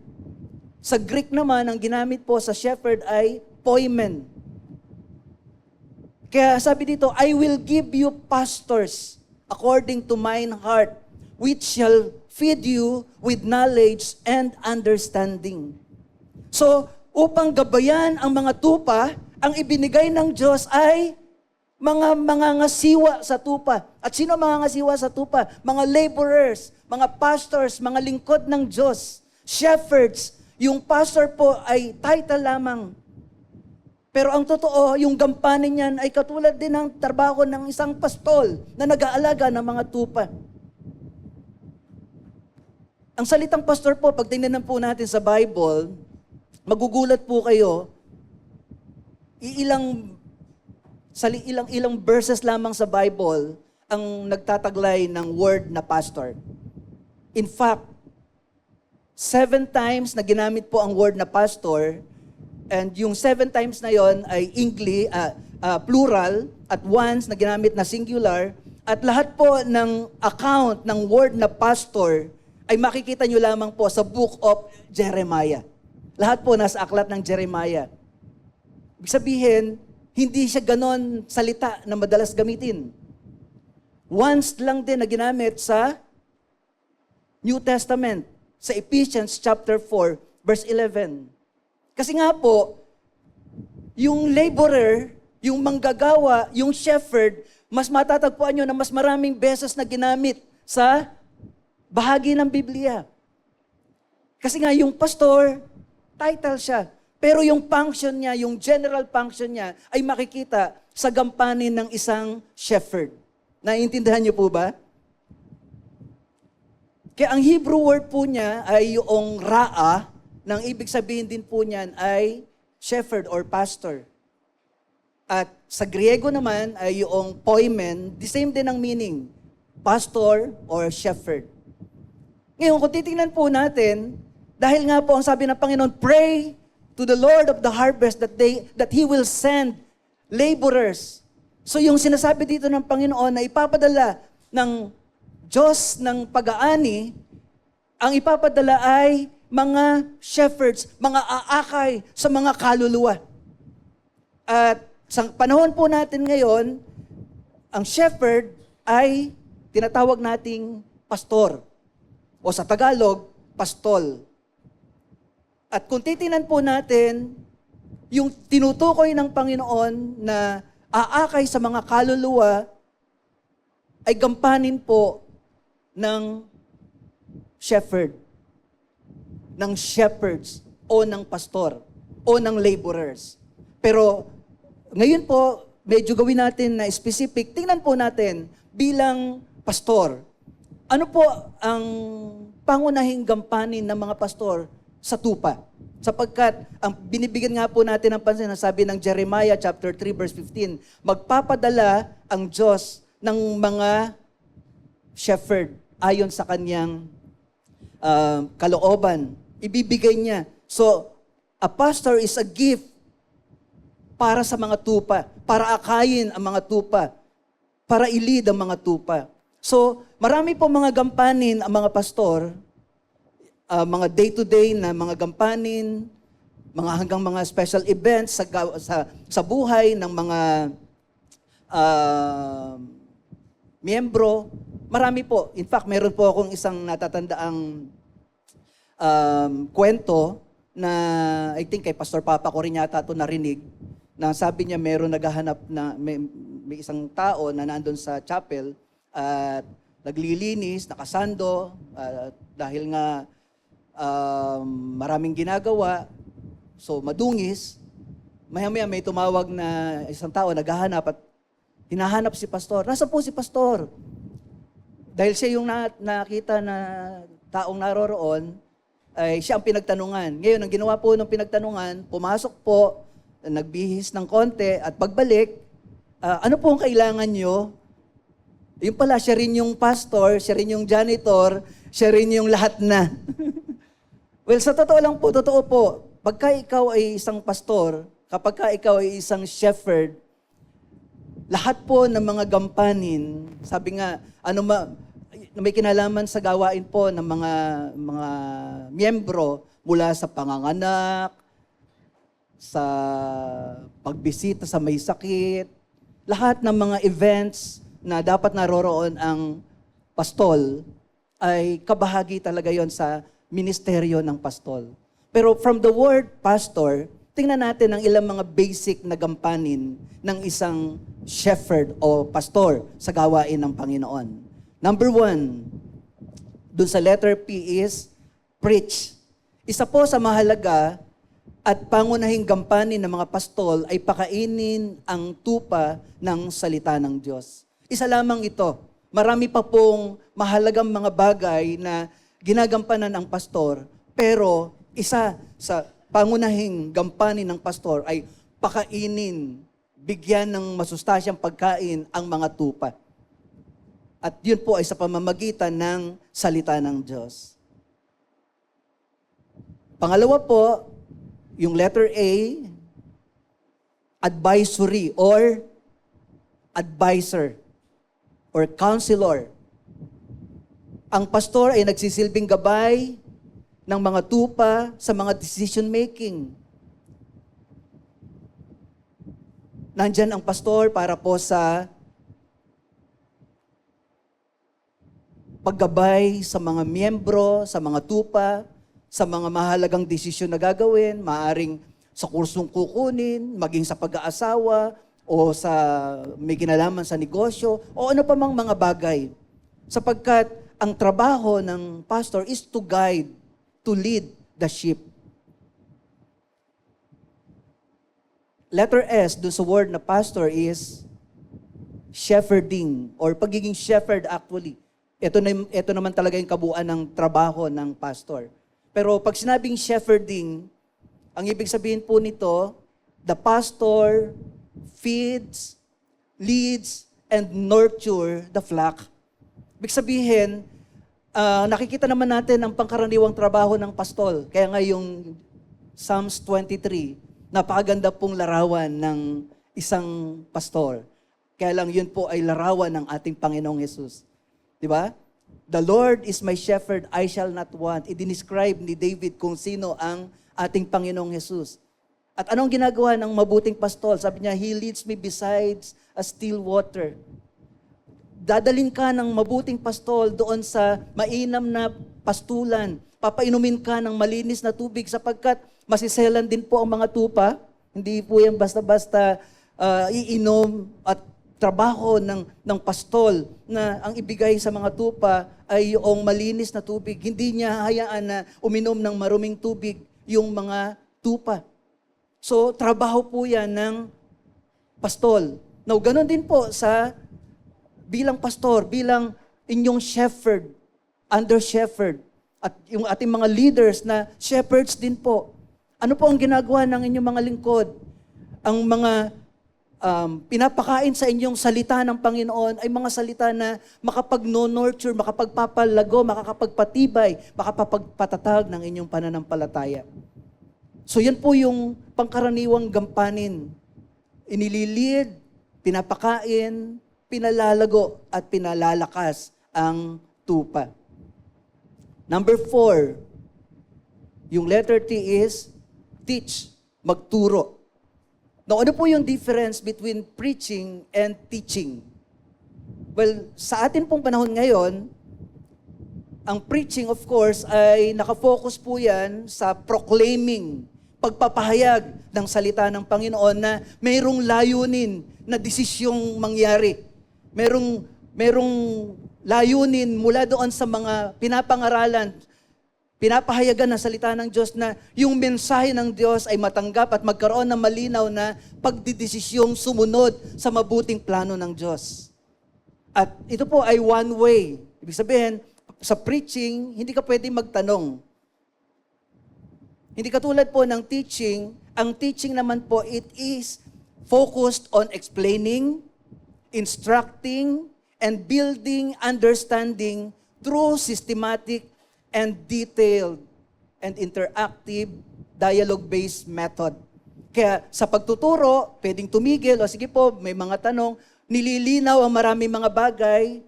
Sa Greek naman, ang ginamit po sa shepherd ay poimen. Kaya sabi dito, I will give you pastors according to mine heart, which shall feed you with knowledge and understanding. So, upang gabayan ang mga tupa, ang ibinigay ng Diyos ay mga ngasiwa sa tupa. At sino mga ngasiwa sa tupa? Mga laborers, mga pastors, mga lingkod ng Diyos, shepherds. Yung pastor po ay title lamang. Pero ang totoo, yung gampanin niyan ay katulad din ng trabaho ng isang pastol na nag-aalaga ng mga tupa. Ang salitang pastor po, pag tingnan po natin sa Bible, magugulat po kayo, ilang verses lamang sa Bible ang nagtataglay ng word na pastor. In fact, 7 times na ginamit po ang word na pastor, and yung 7 times na yon ay plural, at once na ginamit na singular, at lahat po ng account ng word na pastor ay makikita nyo lamang po sa book of Jeremiah. Lahat po nasa aklat ng Jeremiah. Ibig sabihin, hindi siya ganon salita na madalas gamitin. Once lang din na ginamit sa New Testament, sa Ephesians chapter 4, verse 11. Kasi nga po, yung laborer, yung manggagawa, yung shepherd, mas matatagpuan nyo na mas maraming beses na ginamit sa bahagi ng Biblia. Kasi nga yung pastor, title siya. Pero yung function niya, yung general function niya, ay makikita sa gampanin ng isang shepherd. Naiintindihan niyo po ba? Kaya ang Hebrew word po niya ay yung ra'a, nang ibig sabihin din po niyan ay shepherd or pastor. At sa Griego naman ay yung poimen, the same din ang meaning, pastor or shepherd. Ngayon, kung titingnan po natin, dahil nga po ang sabi ng Panginoon, pray to the Lord of the harvest that He will send laborers. So yung sinasabi dito ng Panginoon na ipapadala ng Diyos ng pag-aani, ang ipapadala ay mga shepherds, mga aakay sa mga kaluluwa. At sa panahon po natin ngayon, ang shepherd ay tinatawag nating pastor. O sa Tagalog, pastol. At kung titingnan po natin, yung tinutukoy ng Panginoon na aakay sa mga kaluluwa ay gampanin po ng shepherd, ng shepherds, o ng pastor, o ng laborers. Pero ngayon po, medyo gawin natin na specific. Tingnan po natin bilang pastor. Ano po ang pangunahing gampanin ng mga pastor sa tupa? Sapagkat ang binibigyan nga po natin ng pansin, sabi ng Jeremiah chapter 3 verse 15, magpapadala ang Diyos ng mga shepherd ayon sa kanyang kalooban. Ibibigay niya. So, a pastor is a gift para sa mga tupa, para akayin ang mga tupa, para i-lead ang mga tupa. So, marami po mga gampanin ang mga pastor, mga day-to-day na mga gampanin, hanggang mga special events sa buhay ng mga miyembro. Marami po. In fact, meron po akong isang natatandaang kwento na I think kay Pastor Papa ko rin yata ito narinig, na sabi niya meron naghahanap na may isang tao na nandun sa chapel at naglilinis, nakasando, dahil nga maraming ginagawa, so madungis. Maya-maya may tumawag na isang tao naghahanap at hinahanap si pastor. Nasaan po si pastor? Dahil siya yung nakita na taong naroroon, ay siya ang pinagtanungan. Ngayon, ang ginawa po ng pinagtanungan, pumasok po, nagbihis ng konti, at pagbalik, ano po ang kailangan nyo? Yung pala, siya rin yung pastor, siya rin yung janitor, siya rin yung lahat na. Well, sa totoo lang po, totoo po, pagka ikaw ay isang pastor, kapag ka ikaw ay isang shepherd, lahat po ng mga gampanin, sabi nga, may kinalaman sa gawain po ng mga miyembro mula sa panganganak, sa pagbisita sa may sakit, lahat ng mga events na dapat naroroon ang pastol ay kabahagi talaga yon sa ministeryo ng pastol. Pero from the word pastor, tingnan natin ang ilang mga basic na gampanin ng isang shepherd o pastor sa gawain ng Panginoon. Number 1, dun sa letter P is preach. Isa po sa mahalaga at pangunahing gampanin ng mga pastol ay pakainin ang tupa ng salita ng Diyos. Isa lamang ito. Marami pa pong mahalagang mga bagay na ginagampanan ng pastor, pero isa sa pangunahing gampanin ng pastor ay pakainin, bigyan ng masustansyang pagkain ang mga tupa. At yun po ay sa pamamagitan ng salita ng Diyos. Pangalawa po, yung letter A, advisory or advisor or counselor. Ang pastor ay nagsisilbing gabay ng mga tupa sa mga decision making. Nandyan ang pastor para po sa paggabay sa mga miyembro, sa mga tupa, sa mga mahalagang desisyon na gagawin, maaring sa kursong kukunin, maging sa pag-aasawa, o sa may kinalaman sa negosyo, o ano pa mang mga bagay. Sapagkat ang trabaho ng pastor is to guide, to lead the sheep. Letter S, doon sa word na pastor is shepherding, or pagiging shepherd actually. Ito naman talaga yung kabuuan ng trabaho ng pastor. Pero pag sinabing shepherding, ang ibig sabihin po nito, the pastor feeds, leads, and nurture the flock. Ibig sabihin, nakikita naman natin ang pangkaraniwang trabaho ng pastol. Kaya nga yung Psalms 23, napakaganda pong larawan ng isang pastor. Kaya lang yun po ay larawan ng ating Panginoong Hesus. Di ba? The Lord is my shepherd, I shall not want. I-describe ni David kung sino ang ating Panginoong Hesus. At anong ginagawa ng mabuting pastol? Sabi niya, He leads me besides a still water. Dadalhin ka ng mabuting pastol doon sa mainam na pastulan. Papainumin ka ng malinis na tubig sapagkat masiselan din po ang mga tupa. Hindi po yan basta-basta iinom at trabaho ng pastol na ang ibigay sa mga tupa ay yung malinis na tubig. Hindi niya hayaan na uminom ng maruming tubig yung mga tupa. So, trabaho po yan ng pastol. Now, ganun din po sa bilang pastor, bilang inyong shepherd, under shepherd, at yung ating mga leaders na shepherds din po. Ano po ang ginagawa ng inyong mga lingkod? Ang mga pinapakain sa inyong salita ng Panginoon ay mga salita na makapag-nurture, makapagpapalago, makakapagpatibay, makapagpatatag ng inyong pananampalataya. So yan po yung pangkaraniwang gampanin. Inililid, pinapakain, pinalalago, at pinalalakas ang tupa. Number 4, yung letter T is mag-teach, magturo. Now, ano po yung difference between preaching and teaching? Well, sa atin pong panahon ngayon, ang preaching, of course, ay nakafocus po yan sa proclaiming, pagpapahayag ng salita ng Panginoon na mayroong layunin na desisyong mangyari. Mayroong layunin mula doon sa mga pinapangaralan, pinapahayagan ng salita ng Diyos na yung mensahe ng Diyos ay matanggap at magkaroon ng malinaw na pagdidesisyong sumunod sa mabuting plano ng Diyos. At ito po ay one way. Ibig sabihin, sa preaching, hindi ka pwede magtanong. Hindi katulad po ng teaching. Ang teaching naman po, it is focused on explaining, instructing, and building understanding through systematic and detailed and interactive dialogue-based method. Kaya sa pagtuturo, pwedeng tumigil, o sige po, may mga tanong, nililinaw ang maraming mga bagay,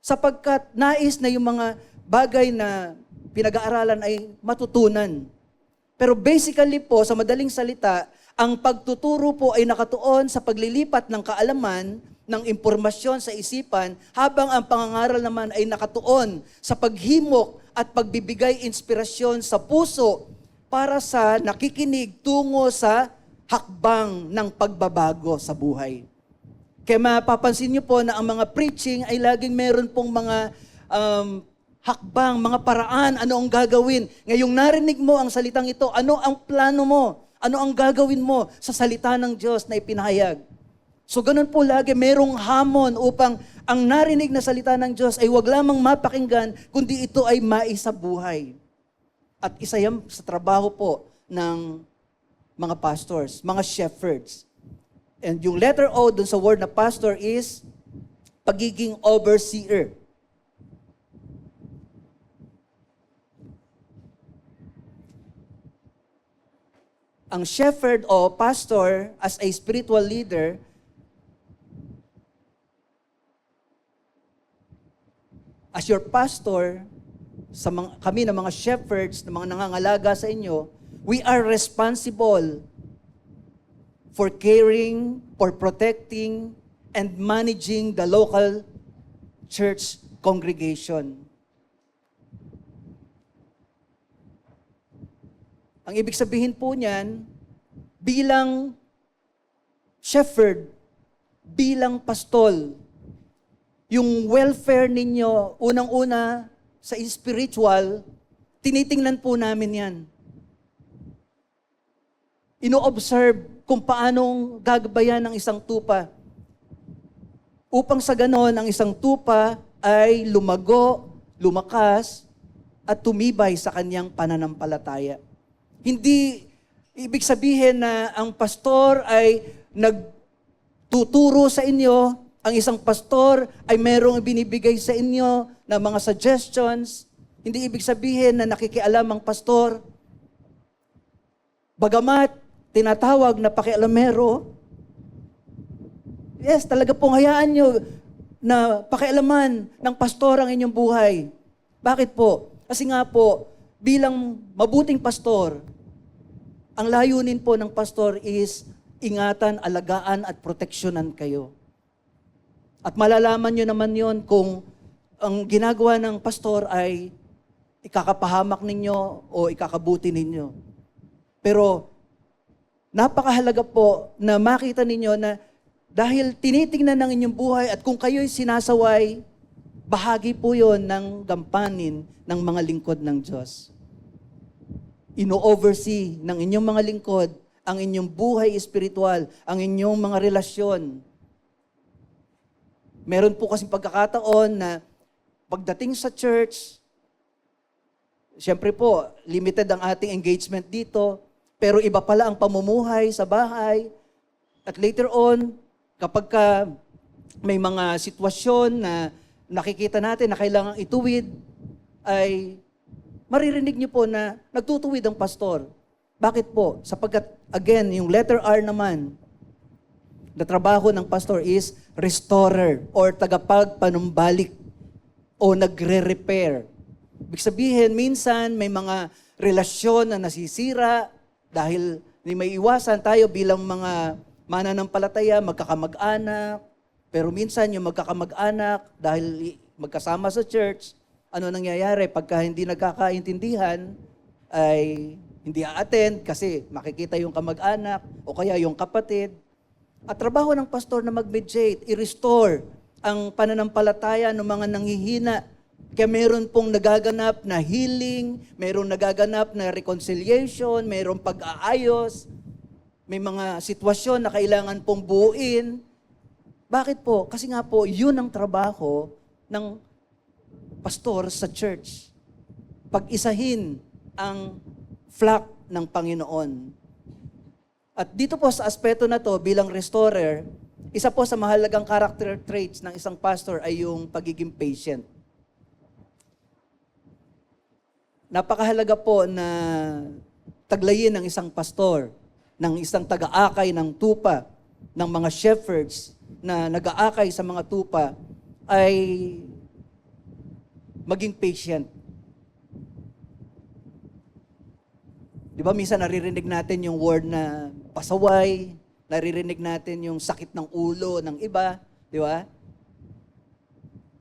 sapagkat nais na yung mga bagay na pinag-aaralan ay matutunan. Pero basically po, sa madaling salita, ang pagtuturo po ay nakatuon sa paglilipat ng kaalaman, ng impormasyon sa isipan, habang ang pangangaral naman ay nakatuon sa paghimok at pagbibigay inspirasyon sa puso para sa nakikinig tungo sa hakbang ng pagbabago sa buhay. Kaya mapapansin niyo po na ang mga preaching ay laging meron pong mga hakbang, mga paraan, ano ang gagawin. Ngayong narinig mo ang salitang ito, ano ang plano mo? Ano ang gagawin mo sa salita ng Diyos na ipinahayag? So ganun po lagi, merong hamon upang ang narinig na salita ng Diyos ay wag lamang mapakinggan, kundi ito ay maisabuhay. At isa yan sa trabaho po ng mga pastors, mga shepherds. And yung letter O dun sa word na pastor is pagiging overseer. Ang shepherd o pastor as a spiritual leader, as your pastor, kami na mga shepherds, na mga nangangalaga sa inyo, we are responsible for caring, for protecting, and managing the local church congregation. Ang ibig sabihin po niyan, bilang shepherd, bilang pastol, yung welfare ninyo, unang-una sa spiritual, tinitingnan po namin yan. Ino-observe kung paanong gagabayan ng isang tupa. Upang sa ganon, ang isang tupa ay lumago, lumakas, at tumibay sa kanyang pananampalataya. Hindi ibig sabihin na ang pastor ay nagtuturo sa inyo, ang isang pastor ay merong binibigay sa inyo na mga suggestions. Hindi ibig sabihin na nakikialam ang pastor. Bagamat tinatawag na pakialamero, yes, talaga pong hayaan nyo na pakialaman ng pastor ang inyong buhay. Bakit po? Kasi nga po, bilang mabuting pastor, ang layunin po ng pastor is ingatan, alagaan at proteksyonan kayo. At malalaman nyo naman yon kung ang ginagawa ng pastor ay ikakapahamak ninyo o ikakabuti ninyo. Pero napakahalaga po na makita ninyo na dahil tinitingnan ng inyong buhay at kung kayo'y sinasaway, bahagi po yon ng gampanin ng mga lingkod ng Diyos. Ino-oversee ng inyong mga lingkod ang inyong buhay espiritual, ang inyong mga relasyon. Meron po kasing pagkakataon na pagdating sa church, siyempre po, limited ang ating engagement dito, pero iba pala ang pamumuhay sa bahay. At later on, kapag may mga sitwasyon na nakikita natin na kailangang ituwid, ay maririnig niyo po na nagtutuwid ang pastor. Bakit po? Sapagkat, again, yung letter R naman, na trabaho ng pastor is restorer or tagapagpanumbalik o nagre-repair. Ibig sabihin, minsan may mga relasyon na nasisira dahil Hindi may iwasan tayo bilang mga mananampalataya, magkakamag-anak. Pero minsan yung magkakamag-anak, dahil magkasama sa church, ano nangyayari? Pagka hindi nagkakaintindihan, ay hindi a-attend kasi makikita yung kamag-anak o kaya yung kapatid. At trabaho ng pastor na mag-mediate, i-restore ang pananampalataya ng mga nanghihina. Kaya meron pong nagaganap na healing, meron nagaganap na reconciliation, meron pag-aayos, may mga sitwasyon na kailangan pong buuin. Bakit po? Kasi nga po, yun ang trabaho ng pastor sa church. Pag-isahin ang flock ng Panginoon. At dito po sa aspeto na to, bilang restorer, isa po sa mahalagang character traits ng isang pastor ay yung pagiging patient. Napakahalaga po na taglayin ng isang pastor, ng isang taga-akay ng tupa, ng mga shepherds na nag-aakay sa mga tupa, ay maging patient. Di ba, minsan naririnig natin yung word na pasaway, naririnig natin yung sakit ng ulo ng iba, di ba?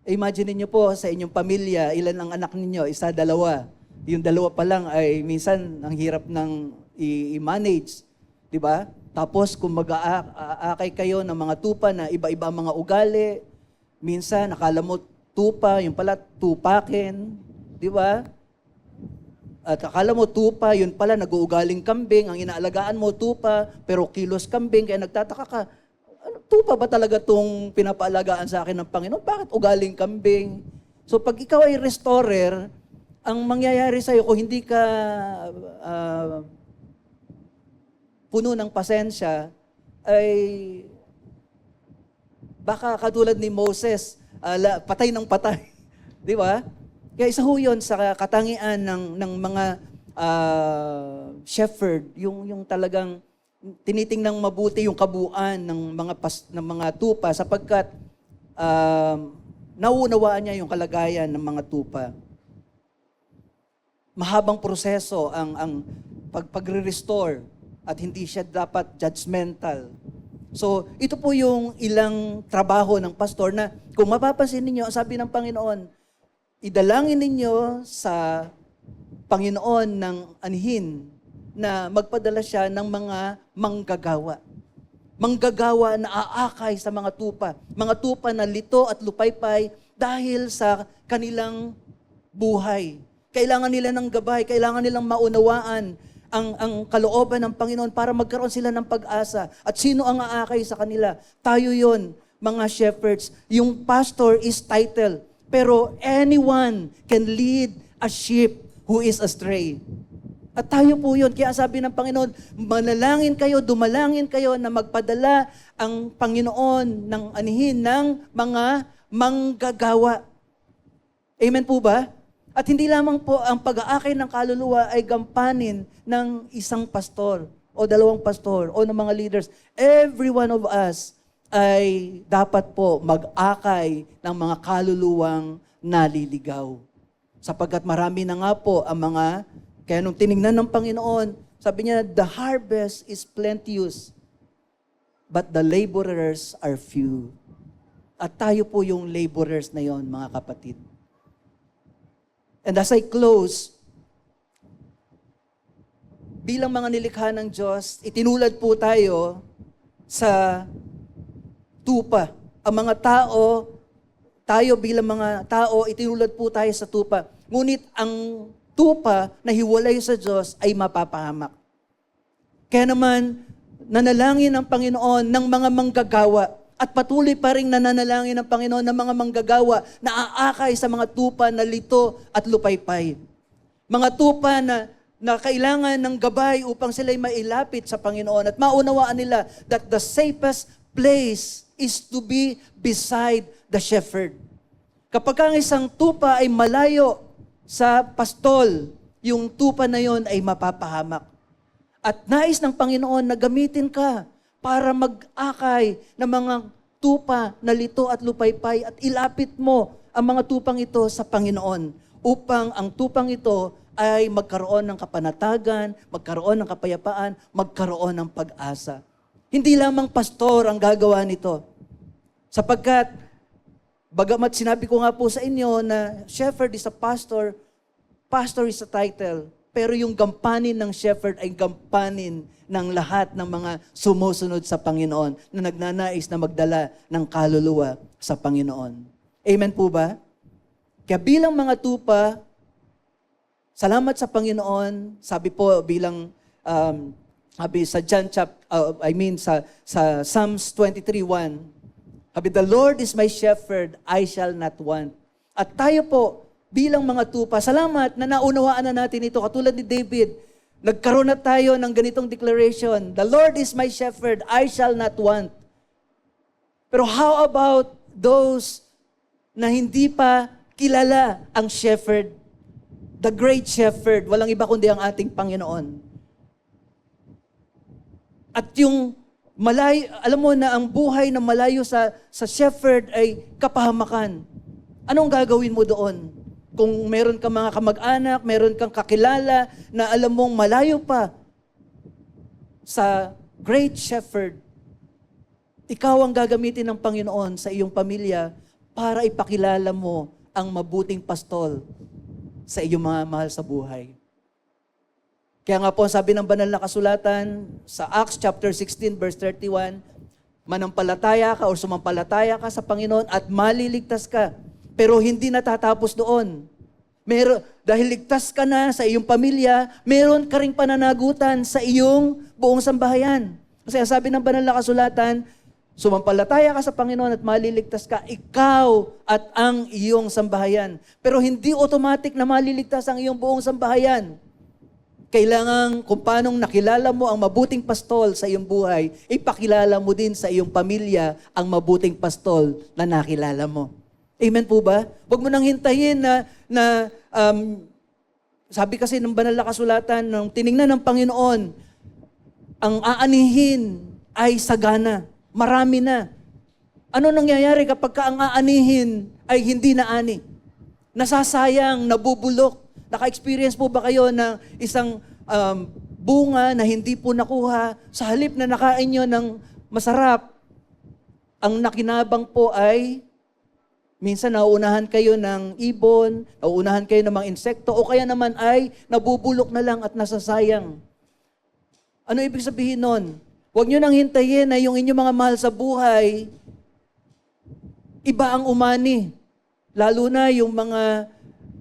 Imagine niyo po sa inyong pamilya, ilan ang anak ninyo? Isa, dalawa. Yung dalawa pa lang ay minsan ang hirap ng i-manage, di ba? Tapos kung mag-aakay kayo ng mga tupa na iba-iba ang mga ugali, minsan nakala mo tupa, yung pala tupakin, di ba? At akala mo tupa, yun pala nag-uugaling kambing, ang inaalagaan mo tupa, pero kilos kambing, kaya nagtataka ka, ano, tupa ba talaga itong pinapaalagaan sa akin ng Panginoon? Bakit ugaling kambing? So pag ikaw ay restorer, ang mangyayari sa'yo kung hindi ka puno ng pasensya, ay baka katulad ni Moses, patay ng patay. Di ba? Kaya isa ho yun sa katangian ng mga shepherd, yung talagang tinitingnang mabuti yung kabuuan ng mga tupa sapagkat nauunawaan niya yung kalagayan ng mga tupa. Mahabang proseso ang pagre-restore at hindi siya dapat judgmental. So, ito po yung ilang trabaho ng pastor na kung mapapansin ninyo, sabi ng Panginoon, idalangin ninyo sa Panginoon ng anhin na magpadala siya ng mga manggagawa. Manggagawa na aakay sa mga tupa na lito at lupaypay dahil sa kanilang buhay. Kailangan nila ng gabay, kailangan nilang maunawaan ang kalooban ng Panginoon para magkaroon sila ng pag-asa. At sino ang aakay sa kanila? Tayo yon, mga shepherds. Yung pastor is title, pero anyone can lead a sheep who is astray. At tayo po yun. Kaya sabi ng Panginoon, manalangin kayo, dumalangin kayo na magpadala ang Panginoon ng anihin ng mga manggagawa. Amen po ba? At hindi lamang po ang pag-aakay ng kaluluwa ay gampanin ng isang pastor o dalawang pastor o ng mga leaders. Every one of us ay dapat po mag-akay ng mga kaluluwang naliligaw. Sapagkat marami na nga po ang mga, kaya nung tinignan ng Panginoon, sabi niya, the harvest is plenteous, but the laborers are few. At tayo po yung laborers na yon, mga kapatid. And as I close, bilang mga nilikha ng Diyos, itinulad po tayo sa tupa. Ang mga tao, tayo bilang mga tao, itinulad po tayo sa tupa. Ngunit ang tupa na hiwalay sa Diyos ay mapapahamak. Kaya naman, nanalangin ang Panginoon ng mga manggagawa. At patuloy pa rin nananalangin ng Panginoon ng mga manggagawa na aakay sa mga tupa na lito at lupaypay. Mga tupa na kailangan ng gabay upang sila'y mailapit sa Panginoon at maunawaan nila that the safest place is to be beside the shepherd. Kapag ang isang tupa ay malayo sa pastol, yung tupa na yon ay mapapahamak. At nais ng Panginoon na gamitin ka para mag-akay ng mga tupa na lito at lupaypay at ilapit mo ang mga tupang ito sa Panginoon upang ang tupang ito ay magkaroon ng kapanatagan, magkaroon ng kapayapaan, magkaroon ng pag-asa. Hindi lamang pastor ang gagawa nito. Sapagkat, bagamat sinabi ko nga po sa inyo na shepherd is a pastor, pastor is a title, pero yung gampanin ng shepherd ay gampanin ng lahat ng mga sumusunod sa Panginoon na nagnanais na magdala ng kaluluwa sa Panginoon. Amen po ba? Kaya bilang mga tupa, salamat sa Panginoon, sabi po bilang sabi sa sa Psalms 23:1, sabi, the Lord is my shepherd, I shall not want. At tayo po, bilang mga tupa, salamat na naunawaan na natin ito. Katulad ni David, nagkaroon na tayo ng ganitong declaration, the Lord is my shepherd, I shall not want. Pero how about those na hindi pa kilala ang shepherd, the great shepherd, walang iba kundi ang ating Panginoon. At yung malayo, alam mo na ang buhay na malayo sa shepherd ay kapahamakan. Anong gagawin mo doon? Kung meron kang mga kamag-anak, meron kang kakilala na alam mong malayo pa sa great shepherd, ikaw ang gagamitin ng Panginoon sa iyong pamilya para ipakilala mo ang mabuting pastol sa iyong mga mahal sa buhay. Kaya nga po, sabi ng banal na kasulatan sa Acts chapter 16 verse 31, manampalataya ka o sumampalataya ka sa Panginoon at maliligtas ka. Pero hindi natatapos doon. Dahil ligtas ka na sa iyong pamilya, meron ka ring pananagutan sa iyong buong sambahayan. Kasi sabi ng banal na kasulatan, sumampalataya ka sa Panginoon at maliligtas ka, ikaw at ang iyong sambahayan. Pero hindi automatic na maliligtas ang iyong buong sambahayan. Kailangan kung paanong nakilala mo ang mabuting pastol sa iyong buhay, ipakilala mo din sa iyong pamilya ang mabuting pastol na nakilala mo. Amen po ba? Huwag mo nang hintayin sabi kasi ng banal na kasulatan, nung tiningnan ng Panginoon, ang aanihin ay sagana. Marami na. Ano nangyayari kapag ang aanihin ay hindi na ani? Nasasayang, nabubulok. Naka-experience po ba kayo ng isang bunga na hindi po nakuha? Sa halip na nakain nyo ng masarap, ang nakinabang po ay minsan nauunahan kayo ng ibon, nauunahan kayo ng mga insekto, o kaya naman ay nabubulok na lang at nasasayang. Ano ibig sabihin nun? Huwag nyo nang hintayin na yung inyong mga mahal sa buhay, iba ang umani. Lalo na yung mga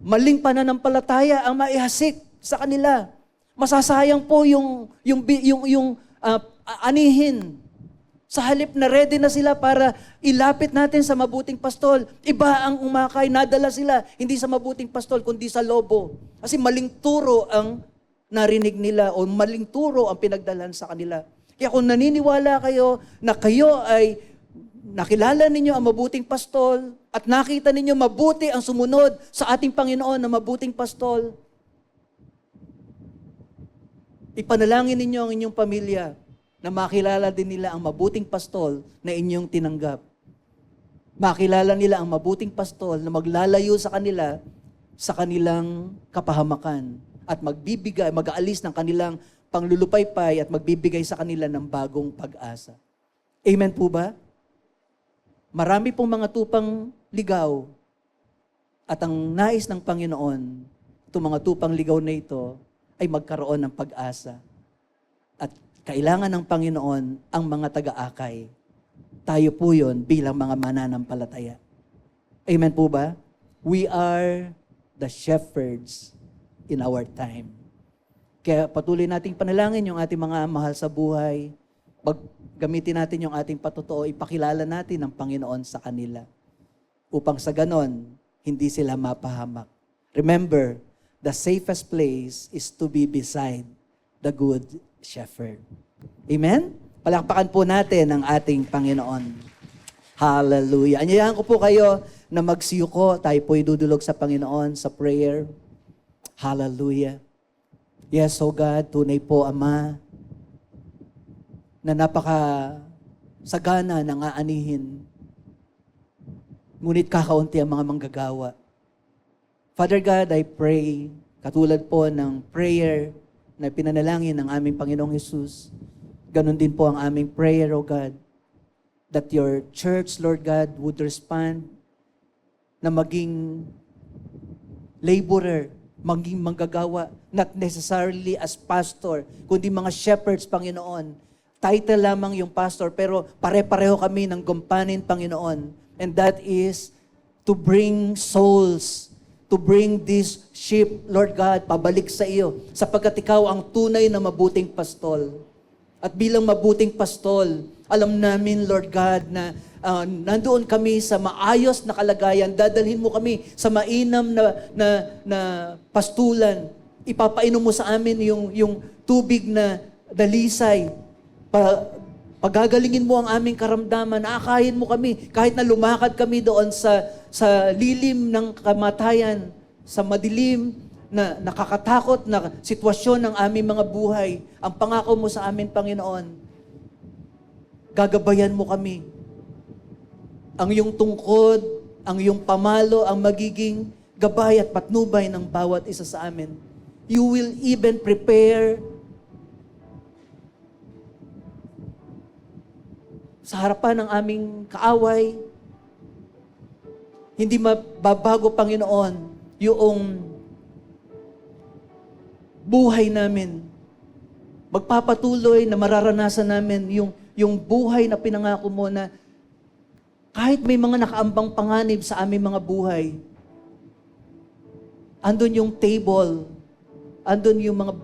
maling pananampalataya ang maihasik sa kanila. Masasayang po yung anihin. Sa halip na ready na sila para ilapit natin sa mabuting pastol, iba ang umakay, nadala sila, hindi sa mabuting pastol, kundi sa lobo. Kasi maling turo ang narinig nila o maling turo ang pinagdalan sa kanila. Kaya kung naniniwala kayo na kayo ay nakilala ninyo ang mabuting pastol at nakita ninyo mabuti ang sumunod sa ating Panginoon na mabuting pastol, ipanalangin ninyo ang inyong pamilya na makilala din nila ang mabuting pastol na inyong tinanggap. Makilala nila ang mabuting pastol na maglalayo sa kanila sa kanilang kapahamakan at mag-aalis ng kanilang panglulupaypay at magbibigay sa kanila ng bagong pag-asa. Amen po ba? Marami pong mga tupang ligaw at ang nais ng Panginoon, itong mga tupang ligaw na ito, ay magkaroon ng pag-asa. At kailangan ng Panginoon ang mga taga-akay. Tayo po yun bilang mga mananampalataya. Amen po ba? We are the shepherds in our time. Kaya patuloy nating panalangin yung ating mga mahal sa buhay. Gamitin natin yung ating patotoo, ipakilala natin ang Panginoon sa kanila. Upang sa ganon, hindi sila mapahamak. Remember, the safest place is to be beside the good shepherd. Amen? Palakpakan po natin ang ating Panginoon. Hallelujah. Anyayahan ko po kayo na magsiyuko. Tayo po idudulog sa Panginoon sa prayer. Hallelujah. Yes, oh God, tunay po, Ama, na napaka-sagana ng aanihin. Ngunit kakaunti ang mga manggagawa. Father God, I pray Katulad po ng prayer na pinanalangin ng aming Panginoong Jesus, ganun din po ang aming prayer, O God, that your church, Lord God, would respond na maging laborer, maging manggagawa, not necessarily as pastor, kundi mga shepherds, Panginoon. Title lamang yung pastor, pero pare-pareho kami ng gumpanin, Panginoon. And that is to bring souls, to bring this sheep, Lord God, pabalik sa iyo, sapagkat ikaw ang tunay na mabuting pastol. At bilang mabuting pastol, alam namin, Lord God, na nandoon kami sa maayos na kalagayan, dadalhin mo kami sa mainam na pastulan. Ipapainom mo sa amin yung tubig na dalisay. Pagagalingin mo ang aming karamdaman, aakayin mo kami, kahit na lumakad kami doon sa lilim ng kamatayan, sa madilim na nakakatakot na sitwasyon ng aming mga buhay. Ang pangako mo sa amin, Panginoon, gagabayan mo kami. Ang iyong tungkod, ang iyong pamalo, ang magiging gabay at patnubay ng bawat isa sa amin. You will even prepare sa harapan ng aming kaaway. Hindi mababago, Panginoon, yung buhay namin. Magpapatuloy na mararanasan namin yung buhay na pinangako mo na kahit may mga nakaambang panganib sa aming mga buhay, andun yung table, andun yung mga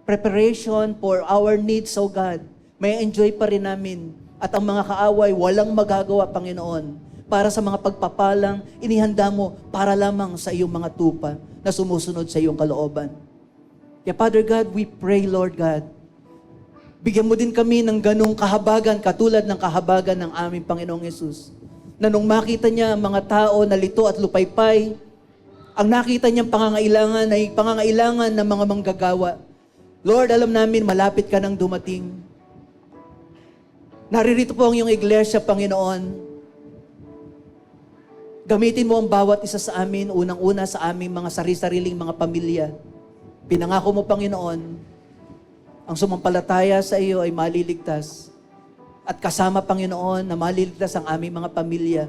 preparation for our needs, O God. May enjoy pa rin namin. At ang mga kaaway, walang magagawa, Panginoon, para sa mga pagpapalang inihanda mo para lamang sa iyong mga tupa na sumusunod sa iyong kalooban. Kaya Father God, we pray, Lord God, bigyan mo din kami ng ganong kahabagan, katulad ng kahabagan ng aming Panginoong Yesus. Na nung makita niya ang mga tao na lito at lupaypay, ang nakita niyang pangangailangan ay pangangailangan ng mga manggagawa. Lord, alam namin, malapit ka nang dumating. Naririto po ang iyong iglesia, Panginoon. Gamitin mo ang bawat isa sa amin, unang-una sa aming mga sarili-sariling mga pamilya. Pinangako mo, Panginoon, ang sumampalataya sa iyo ay maliligtas. At kasama, Panginoon, na maliligtas ang aming mga pamilya.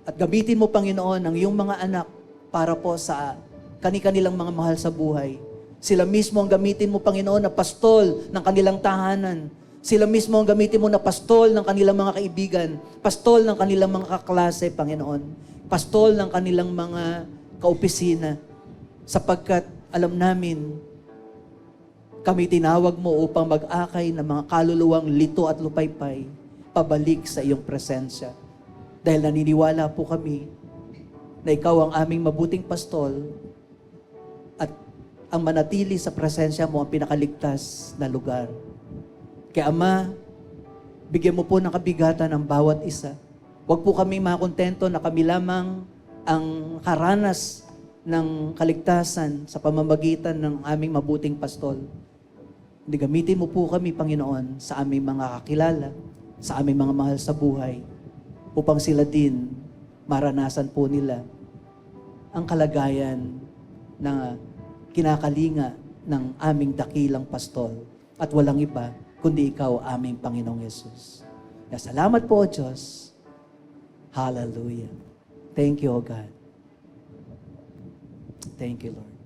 At gamitin mo, Panginoon, ang iyong mga anak para po sa kani-kanilang mga mahal sa buhay. Sila mismo ang gamitin mo, Panginoon, na pastol ng kanilang tahanan. Sila mismo ang gamitin mo na pastol ng kanilang mga kaibigan. Pastol ng kanilang mga kaklase, Panginoon. Pastol ng kanilang mga kaopisina. Sapagkat alam namin, kami tinawag mo upang mag-akay ng mga kaluluwang lito at lupaypay pabalik sa iyong presensya. Dahil naniniwala po kami na ikaw ang aming mabuting pastol at ang manatili sa presensya mo ang pinakaligtas na lugar. Kaya Ama, bigyan mo po ng kabigatan ang bawat isa. Huwag po kami makontento na kami lamang ang karanas ng kaligtasan sa pamamagitan ng aming mabuting pastol. Hindi, gamitin mo po kami, Panginoon, sa aming mga kakilala, sa aming mga mahal sa buhay, upang sila din maranasan po nila ang kalagayan na kinakalinga ng aming dakilang pastol at walang iba kundi ikaw, aming Panginoong Yesus. Kaya salamat po, O Diyos. Hallelujah. Thank you, O God. Thank you, Lord.